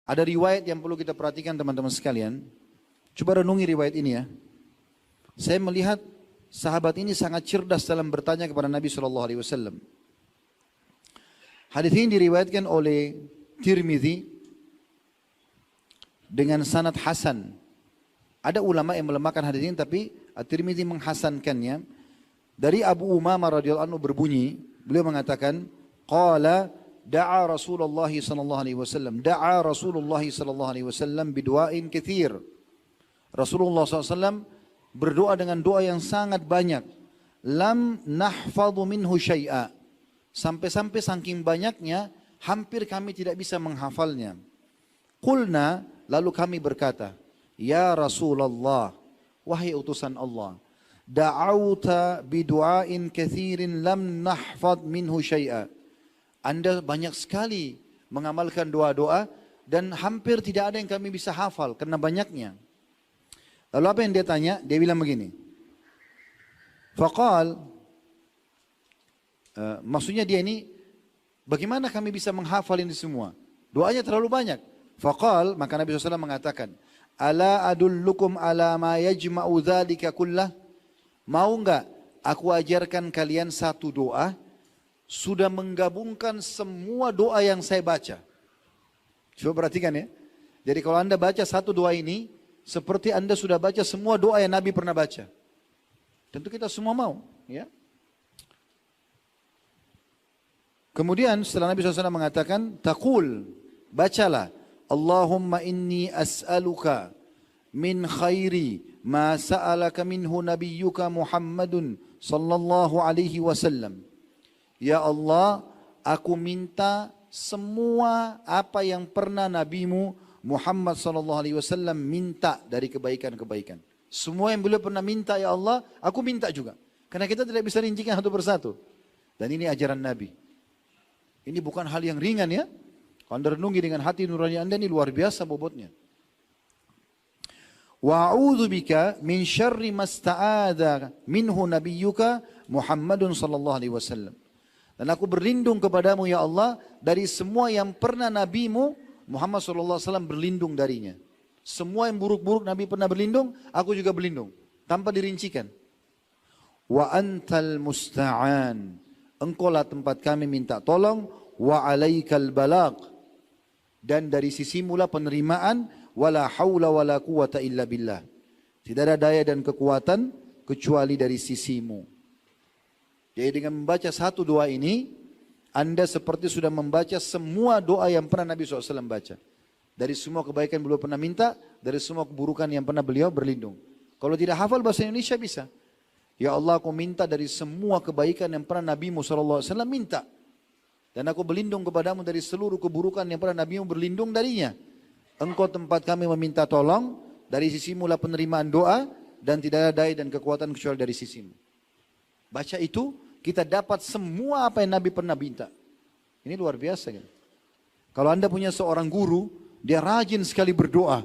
Ada riwayat yang perlu kita perhatikan teman-teman sekalian. Coba renungi riwayat ini ya. Saya melihat sahabat ini sangat cerdas dalam bertanya kepada Nabi SAW. Hadis ini diriwayatkan oleh Tirmidzi dengan sanad hasan. Ada ulama yang melemahkan hadis ini tapi At-Tirmidzi menghasankannya. Dari Abu Umamah radhiyallahu anhu berbunyi, beliau mengatakan, qala da'a Rasulullah sallallahu alaihi wasallam, da'a Rasulullah sallallahu alaihi wasallam bidu'ain katsir. Rasulullah SAW berdoa dengan doa yang sangat banyak. Lam nahfadhu minhu syai'a. Sampai-sampai saking banyaknya, hampir kami tidak bisa menghafalnya. Qulna, lalu kami berkata, ya Rasulullah, wahai utusan Allah, da'auta bidu'ain kathirin lam nahfad minhu syai'a. Anda banyak sekali mengamalkan doa-doa dan hampir tidak ada yang kami bisa hafal karena banyaknya. Lalu apa yang dia tanya? Dia bilang begini. Faqal, maksudnya dia ini, bagaimana kami bisa menghafal ini semua? Doanya terlalu banyak. Faqal, maka Nabi SAW mengatakan, ala adullukum ala ma yajma'u dzalika kullah? Mau enggak aku ajarkan kalian satu doa sudah menggabungkan semua doa yang saya baca. Coba perhatikan ya. Jadi kalau Anda baca satu doa ini, seperti Anda sudah baca semua doa yang Nabi pernah baca. Tentu kita semua mau. Ya. Kemudian setelah Nabi SAW mengatakan, taqul, bacalah, Allahumma inni as'aluka min khairi ma sa'alaka minhu nabiyyuka Muhammadun sallallahu alaihi wasallam. Ya Allah, aku minta semua apa yang pernah nabimu Muhammad sallallahu alaihi wasallam minta dari kebaikan-kebaikan. Semua yang beliau pernah minta ya Allah, aku minta juga. Karena kita tidak bisa rincikan satu persatu. Dan ini ajaran Nabi. Ini bukan hal yang ringan ya. Kalau Anda renungi dengan hati nurani Anda, ini luar biasa bobotnya. Wa a'udzu bika min syarri masta'adha minhu nabiyyuka Muhammadun sallallahu alaihi wasallam. Dan aku berlindung kepadamu ya Allah dari semua yang pernah nabimu Muhammad sallallahu alaihi wasallam berlindung darinya. Semua yang buruk-buruk Nabi pernah berlindung, aku juga berlindung tanpa dirincikan. Wa antal musta'an. Engkaulah tempat kami minta tolong, wa alaikal balagh. Dan dari sisimu lah penerimaan, wala haula wala quwata illa billah. Tidak ada daya dan kekuatan kecuali dari sisimu. Jadi dengan membaca satu doa ini, Anda seperti sudah membaca semua doa yang pernah Nabi SAW baca. Dari semua kebaikan beliau pernah minta, dari semua keburukan yang pernah beliau berlindung. Kalau tidak hafal bahasa Indonesia bisa. Ya Allah, aku minta dari semua kebaikan yang pernah Nabi SAW minta. Dan aku berlindung kepadamu dari seluruh keburukan yang pernah Nabi berlindung darinya. Engkau tempat kami meminta tolong, dari sisimu lah penerimaan doa, dan tidak ada daya dan kekuatan kecuali dari sisimu. Baca itu, kita dapat semua apa yang Nabi pernah minta. Ini luar biasa kan? Kalau Anda punya seorang guru, dia rajin sekali berdoa.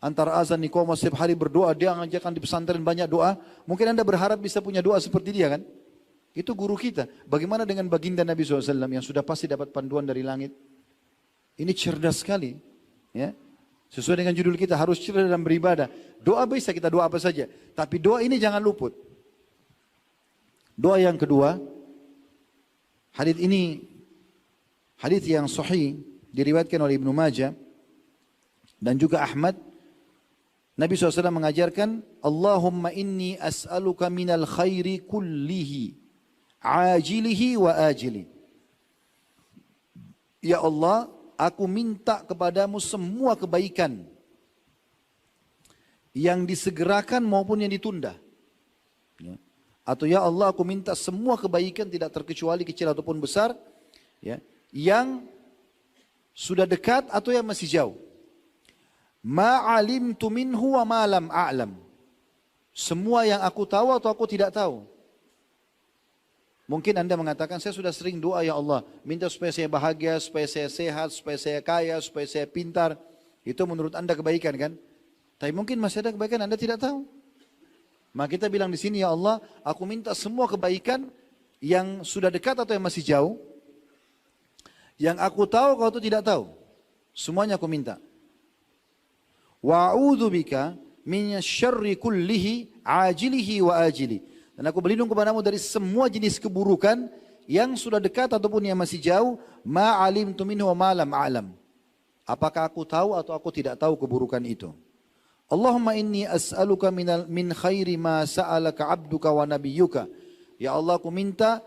Antara azan iqamah setiap hari berdoa, dia mengajarkan di pesantren banyak doa. Mungkin Anda berharap bisa punya doa seperti dia kan? Itu guru kita. Bagaimana dengan baginda Nabi SAW yang sudah pasti dapat panduan dari langit? Ini cerdas sekali. Ya. Sesuai dengan judul kita, harus cerdas dalam beribadah. Doa bisa kita doa apa saja. Tapi doa ini jangan luput. Doa yang kedua, hadits ini hadits yang sahih diriwayatkan oleh Ibnu Majah dan juga Ahmad. Nabi SAW mengajarkan, Allahumma inni as'aluka minal khairi kullihi, ajilihi wa ajili. Ya Allah, aku minta kepadamu semua kebaikan yang disegerakan maupun yang ditunda. Ya. Atau ya Allah, aku minta semua kebaikan tidak terkecuali kecil ataupun besar, ya, yang sudah dekat atau yang masih jauh. Ma'alimtu minhu wa ma lam a'lam. Semua yang aku tahu atau aku tidak tahu. Mungkin Anda mengatakan, saya sudah sering doa ya Allah, minta supaya saya bahagia, supaya saya sehat, supaya saya kaya, supaya saya pintar. Itu menurut Anda kebaikan kan? Tapi mungkin masih ada kebaikan Anda tidak tahu. Maka kita bilang di sini, ya Allah, aku minta semua kebaikan yang sudah dekat atau yang masih jauh, yang aku tahu, kau itu tidak tahu. Semuanya aku minta. Wa a'udzubika min syarri kullihi ajilihi wa ajili. Dan aku berlindung kepadamu dari semua jenis keburukan yang sudah dekat ataupun yang masih jauh. Ma alimtu minhu wa ma lam a'lam. Apakah aku tahu atau aku tidak tahu keburukan itu. Allahumma inni as'aluka min khairi ma sa'alaka abduka wa nabiyyuka. Ya Allah, aku minta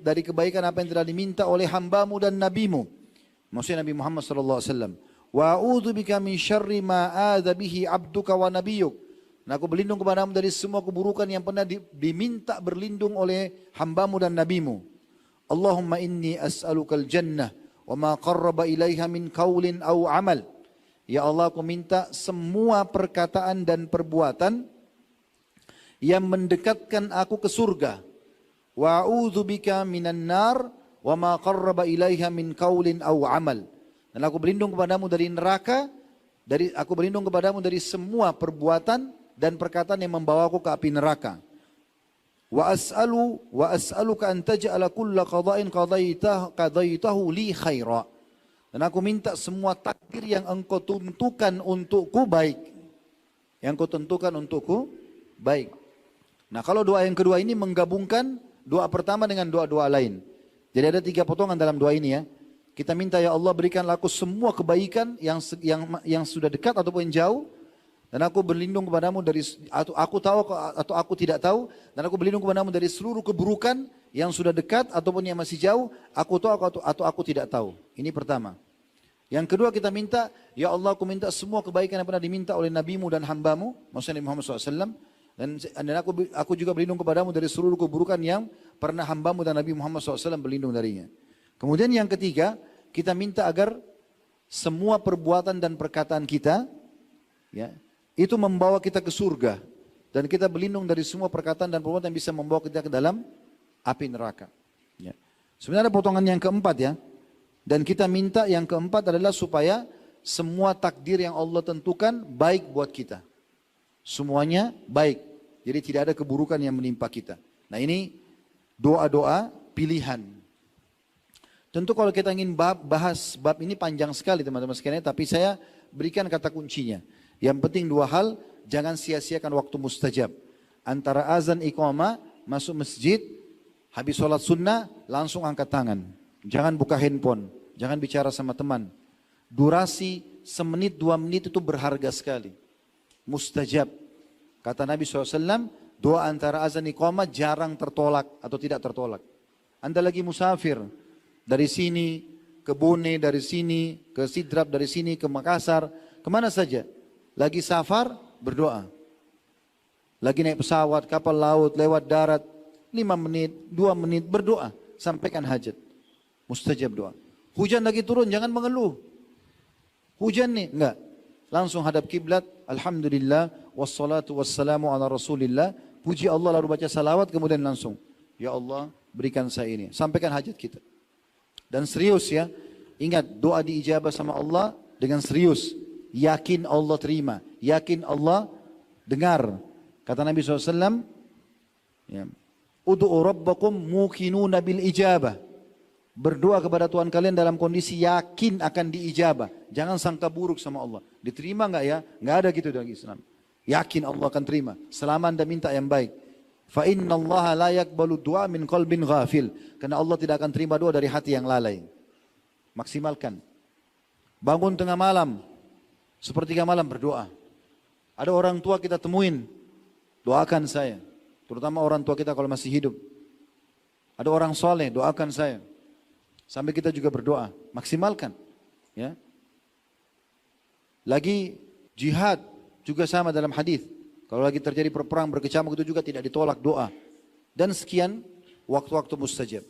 dari kebaikan apa yang telah diminta oleh hambamu dan nabimu. Maksudnya Nabi Muhammad sallallahu alaihi wasallam. Wa a'udzubika min syarri ma adza bihi abduka wa nabiyyuk. Dan aku berlindung kepadamu dari semua keburukan yang pernah diminta berlindung oleh hambamu dan nabimu. Allahumma inni as'alukal jannah wa ma qarraba ilaiha min qaulin aw amal. Ya Allah, aku minta semua perkataan dan perbuatan yang mendekatkan aku ke surga. Wa a'udzubika minan nar wa ma qarraba ilaiha min qaulin aw amal. Dan aku berlindung kepadamu dari neraka, aku berlindung kepadamu dari semua perbuatan dan perkataan yang membawaku ke api neraka. Wa as'aluka an taj'ala kulla qada'in qadaitahu li khaira. Dan aku minta semua takdir yang engkau tentukan untukku baik. Yang engkau tentukan untukku baik. Nah, kalau doa yang kedua ini menggabungkan doa pertama dengan doa-doa lain. Jadi ada 3 potongan dalam doa ini ya. Kita minta, ya Allah, berikanlah aku semua kebaikan yang sudah dekat ataupun jauh. Dan aku berlindung kepadamu dari, atau aku tahu atau aku tidak tahu. Dan aku berlindung kepadamu dari seluruh keburukan yang sudah dekat ataupun yang masih jauh. Aku tahu atau aku tidak tahu. Ini pertama. Yang kedua kita minta, ya Allah, aku minta semua kebaikan yang pernah diminta oleh nabimu dan hambamu, maksudnya Nabi Muhammad SAW. Dan aku juga berlindung kepadamu dari seluruh keburukan yang pernah hambamu dan Nabi Muhammad SAW berlindung darinya. Kemudian yang ketiga, kita minta agar semua perbuatan dan perkataan kita, ya, itu membawa kita ke surga. Dan kita berlindung dari semua perkataan dan perbuatan yang bisa membawa kita ke dalam api neraka. Ya. Sebenarnya potongan yang keempat ya. Dan kita minta yang keempat adalah supaya semua takdir yang Allah tentukan baik buat kita. Semuanya baik. Jadi tidak ada keburukan yang menimpa kita. Nah ini doa-doa pilihan. Tentu kalau kita ingin bahas bab ini panjang sekali teman-teman sekalian. Tapi saya berikan kata kuncinya. Yang penting 2 hal, jangan sia-siakan waktu mustajab. Antara azan iqamah, masuk masjid, habis sholat sunnah, langsung angkat tangan. Jangan buka handphone, jangan bicara sama teman. Durasi semenit 2 menit itu berharga sekali. Mustajab. Kata Nabi SAW, doa antara azan iqamah jarang tertolak atau tidak tertolak. Anda lagi musafir, dari sini ke Bone, dari sini ke Sidrap, dari sini ke Makassar, kemana saja. Lagi safar, berdoa. Lagi naik pesawat, kapal laut, lewat darat, 5 menit, 2 menit, berdoa. Sampaikan hajat. Mustajab doa. Hujan lagi turun, jangan mengeluh. Hujan nih, enggak. Langsung hadap kiblat, alhamdulillah, wassalatu wassalamu ala rasulillah. Puji Allah lalu baca salawat, kemudian langsung. Ya Allah, berikan saya ini. Sampaikan hajat kita. Dan serius ya, ingat doa diijabah sama Allah dengan serius. Yakin Allah terima, yakin Allah dengar. Kata Nabi SAW, ya, Udu'u rabbakum muqinuna bil ijabah. Berdoa kepada Tuhan kalian dalam kondisi yakin akan diijabah. Jangan sangka buruk sama Allah. Diterima enggak ya? Enggak ada gitu dalam Islam. Yakin Allah akan terima. Selama anda minta yang baik. Fa inna Allah la yaqbalu du'a min qalbin ghafil. Karena Allah tidak akan terima doa dari hati yang lalai. Maksimalkan. Bangun tengah malam. Sepertiga malam berdoa. Ada orang tua kita temuin. Doakan saya. Terutama orang tua kita kalau masih hidup. Ada orang soleh, doakan saya. Sampai kita juga berdoa, maksimalkan. Ya. Lagi jihad juga sama dalam hadis. Kalau lagi terjadi perang berkecamuk itu juga tidak ditolak doa. Dan sekian waktu-waktu mustajab.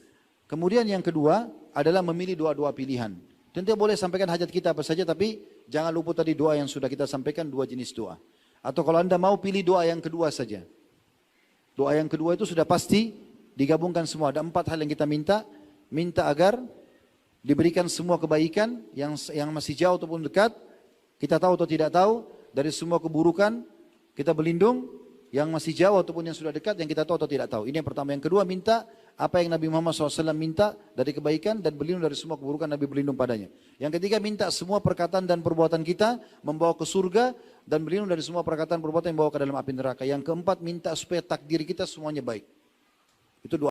Kemudian yang kedua adalah memilih doa-doa pilihan. Tentu boleh sampaikan hajat kita apa saja, tapi jangan lupa tadi doa yang sudah kita sampaikan, 2 jenis doa. Atau kalau anda mau pilih doa yang kedua saja. Doa yang kedua itu sudah pasti digabungkan semua. Ada 4 hal yang kita minta. Minta agar diberikan semua kebaikan yang masih jauh ataupun dekat. Kita tahu atau tidak tahu. Dari semua keburukan kita berlindung. Yang masih jauh ataupun yang sudah dekat, yang kita tahu atau tidak tahu. Ini yang pertama. Yang kedua minta apa yang Nabi Muhammad SAW minta dari kebaikan dan berlindung dari semua keburukan, Nabi berlindung padanya. Yang ketiga, minta semua perkataan dan perbuatan kita membawa ke surga dan berlindung dari semua perkataan perbuatan yang membawa ke dalam api neraka. Yang keempat, minta supaya takdir kita semuanya baik. Itu doa.